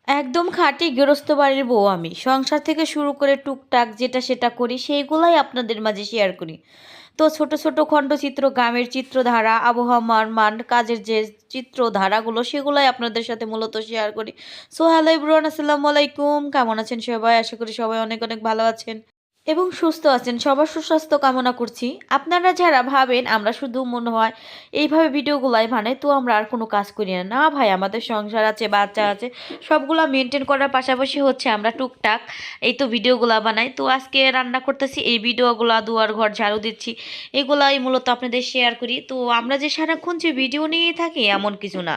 একদম খাঁটি গৃহস্থ বাড়ির বউ আমি। সংসার থেকে শুরু করে টুকটাক যেটা সেটা করি সেইগুলাই আপনাদের মাঝে শেয়ার করি। তো ছোট, ছোট খণ্ডচিত্র, গ্রামের চিত্রধারা, আবহাওয়ার মান, কাজের যে চিত্রধারাগুলো সেগুলাই আপনাদের সাথে মূলত শেয়ার করি। সো হ্যালো এভরিওয়ান, আসসালামু আলাইকুম। কেমন আছেন সবাই? আশা করি সবাই অনেক, অনেক ভালো আছেন এবং সুস্থ আছেন। সবার সুস্বাস্থ্য কামনা করছি। আপনারা যারা ভাবেন আমরা শুধু মনে হয় এইভাবে ভিডিওগুলাই বানাই তো আমরা আর কোনো কাজ করি না। না ভাই, আমাদের সংসার আছে, বাচ্চা আছে, সবগুলা মেনটেন করার পাশাপাশি হচ্ছে আমরা টুকটাক এই তো ভিডিওগুলা বানাই। তো আজকে রান্না করতেছি, এই ভিডিওগুলা দুয়ার ঘর ঝাড়ু দিচ্ছি, এগুলাই মূলত আপনাদের শেয়ার করি। তো আমরা যে সারাক্ষণ যে ভিডিও নিয়েই থাকি এমন কিছু না।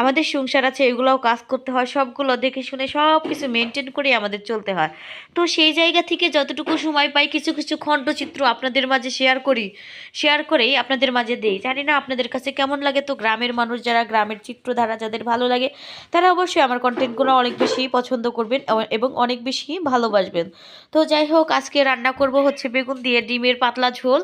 আমাদের সংসার আছে, এগুলোও কাজ করতে হয়, সবগুলো দেখে শুনে সব কিছু মেনটেন করে আমাদের চলতে হয়। তো সেই জায়গা থেকে যতটুকু সময় পাই কিছু কিছু খণ্ডচিত্র আপনাদের মাঝে শেয়ার করি, শেয়ার করেই আপনাদের মাঝে দেই। জানি না আপনাদের কাছে কেমন লাগে। তো গ্রামের মানুষ যারা, গ্রামের চিত্রধারা যাদের ভালো লাগে তারা অবশ্যই আমার কন্টেন্টগুলো অনেক বেশি পছন্দ করবেন এবং অনেক বেশি ভালোবাসবেন। তো যাই হোক, আজকে রান্না করব হচ্ছে বেগুন দিয়ে ডিমের পাতলা ঝোল।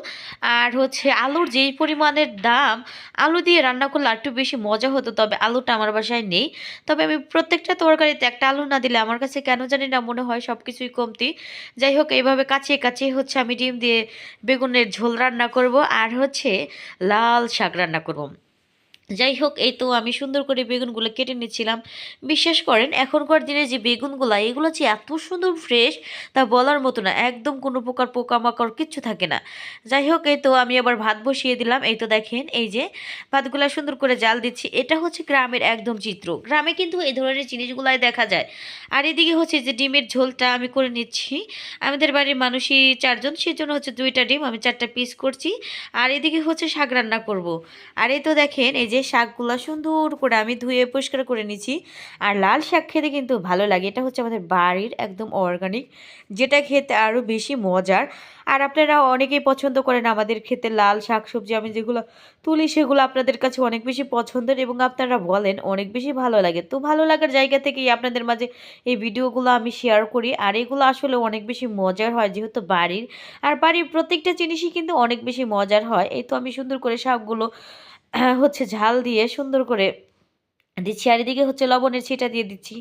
আর হচ্ছে আলুর যেই পরিমাণের দাম, আলু দিয়ে রান্না করলে একটু বেশি মজা হতো, তবে আলুটা আমার বাসায় নেই। তবে আমি প্রত্যেকটা তরকারিতে একটা আলু না দিলে আমার কাছে কেন জানি না মনে হয় সব কিছুই কমতি। যাই হোক, এইভাবে কাচিয়ে কাচিয়ে হচ্ছে আমি ডিম দিয়ে বেগুনের ঝোল রান্না করব আর হচ্ছে লাল শাক রান্না করব। যাই হোক, এই তো আমি সুন্দর করে বেগুনগুলো কেটে নিচ্ছিলাম। বিশ্বাস করেন এখনকার দিনে যে বেগুনগুলো, এগুলো যে এত সুন্দর ফ্রেশ তা বলার মতো না। একদম কোনো প্রকার পোকামাকড় কিচ্ছু থাকে না। যাই হোক, এই তো আমি আবার ভাত বসিয়ে দিলাম। এই তো দেখেন, এই যে ভাতগুলা সুন্দর করে জাল দিচ্ছি। এটা হচ্ছে গ্রামের একদম চিত্র। গ্রামে কিন্তু এই ধরনের জিনিসগুলাই দেখা যায়। আর এদিকে হচ্ছে যে ডিমের ঝোলটা আমি করে নিচ্ছি। আমাদের বাড়ির মানুষই 4 জন, সেজন্য হচ্ছে 2টা ডিম আমি 4টা পিস করছি। আর এদিকে হচ্ছে শাক রান্না করব। আর এই তো দেখেন, এই যে শাকগুলা সুন্দর করে আমি ধুয়ে পরিষ্কার করে নিচ্ছি। আর লাল শাক খেতে কিন্তু ভালো লাগে। এটা হচ্ছে আমাদের বাড়ির একদম অর্গানিক, যেটা খেতে আরও বেশি মজার। আর আপনারা অনেকেই পছন্দ করেন আমাদের খেতে লাল শাক সবজি। আমি যেগুলো তুলি সেগুলো আপনাদের কাছে অনেক বেশি পছন্দের এবং আপনারা বলেন অনেক বেশি ভালো লাগে। তো ভালো লাগার জায়গা থেকেই আপনাদের মাঝে এই ভিডিওগুলো আমি শেয়ার করি। আর এগুলো আসলে অনেক বেশি মজার হয় যেহেতু বাড়ির। আর বাড়ির প্রত্যেকটা জিনিসই কিন্তু অনেক বেশি মজার হয়। এই তো আমি সুন্দর করে শাকগুলো হচ্ছে ঝাল দিয়ে সুন্দর করে দিচ্ছি। আর এদিকে হচ্ছে লবণের ছিটা দিয়ে দিচ্ছি।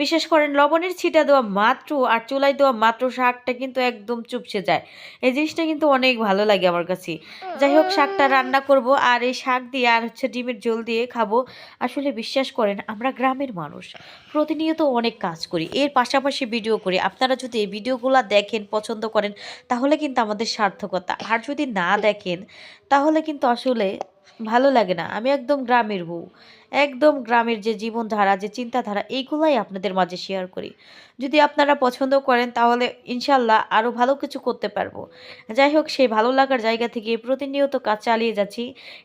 বিশেষ করেন লবণের ছিটা দেওয়া মাত্র আর চুলায় দেওয়া মাত্র শাকটা কিন্তু একদম চুপসে যায়। এই জিনিসটা কিন্তু অনেক ভালো লাগে আমার কাছে। যাই হোক, শাকটা রান্না করব আর এই শাক দিয়ে আর হচ্ছে ডিমের ঝোল দিয়ে খাবো। আসলে বিশ্বাস করেন আমরা গ্রামের মানুষ প্রতিনিয়ত অনেক কাজ করি, এর পাশাপাশি ভিডিও করি। আপনারা যদি এই ভিডিওগুলো দেখেন, পছন্দ করেন, তাহলে কিন্তু আমাদের সার্থকতা। আর যদি না দেখেন তাহলে কিন্তু আসলে ভালো লাগে না। আমি একদম গ্রামের বউ, একদম গ্রামের যে জীবনধারা, যে চিন্তাধারা, এইগুলাই আপনাদের মাঝে শেয়ার করি। যদি আপনারা পছন্দ করেন তাহলে ইনশাল্লাহ আরও ভালো কিছু করতে পারবো। যাই হোক, সেই ভালো লাগার জায়গা থেকে প্রতিনিয়ত কাজ চালিয়ে যাচ্ছি।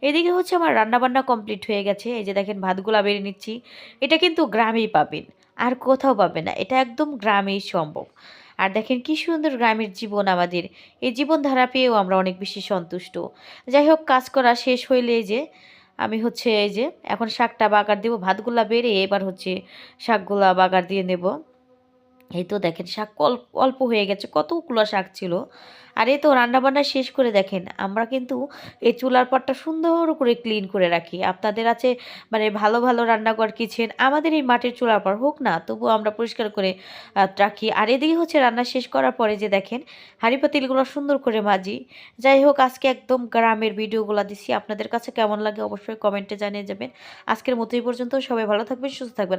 এদিকে হচ্ছে আমার রান্নাবান্না কমপ্লিট হয়ে গেছে। এই যে দেখেন ভাতগুলা বেড়ে নিচ্ছি। এটা কিন্তু গ্রামেই পাবেন, আর কোথাও পাবেন না। এটা একদম গ্রামেই সম্ভব। আর দেখেন কি সুন্দর গ্রামের জীবন আমাদের। এই জীবনধারা পেয়েও আমরা অনেক বেশি সন্তুষ্ট। যাই হোক, কাজ করা শেষ হইলে এই যে আমি হচ্ছে এই যে এখন শাকটা বাগার দেবো। ভাতগুলা বেড়ে এবার হচ্ছে শাকগুলা বাগার দিয়ে নেব। এই তো দেখেন শাক অল্প অল্প হয়ে গেছে, কতগুলো শাক ছিল। আর এই তো রান্নাবান্না শেষ করে দেখেন আমরা কিন্তু এই চুলার পাড়টা সুন্দর করে ক্লিন করে রাখি। আপনাদের আছে মানে ভালো ভালো রান্নাঘর কিচেন, আমাদের এই মাটির চুলার পাড় হোক না তবুও আমরা পরিষ্কার করে রাখি। আর এদিকে হচ্ছে রান্না শেষ করার পরে যে দেখেন হাঁড়ি পাতিলগুলো সুন্দর করে মাজি। যাই হোক, আজকে একদম গ্রামের ভিডিওগুলো দিছি। আপনাদের কাছে কেমন লাগে অবশ্যই কমেন্টে জানিয়ে যাবেন। আজকের মতো এই পর্যন্ত। সবাই ভালো থাকবেন, সুস্থ থাকবেন।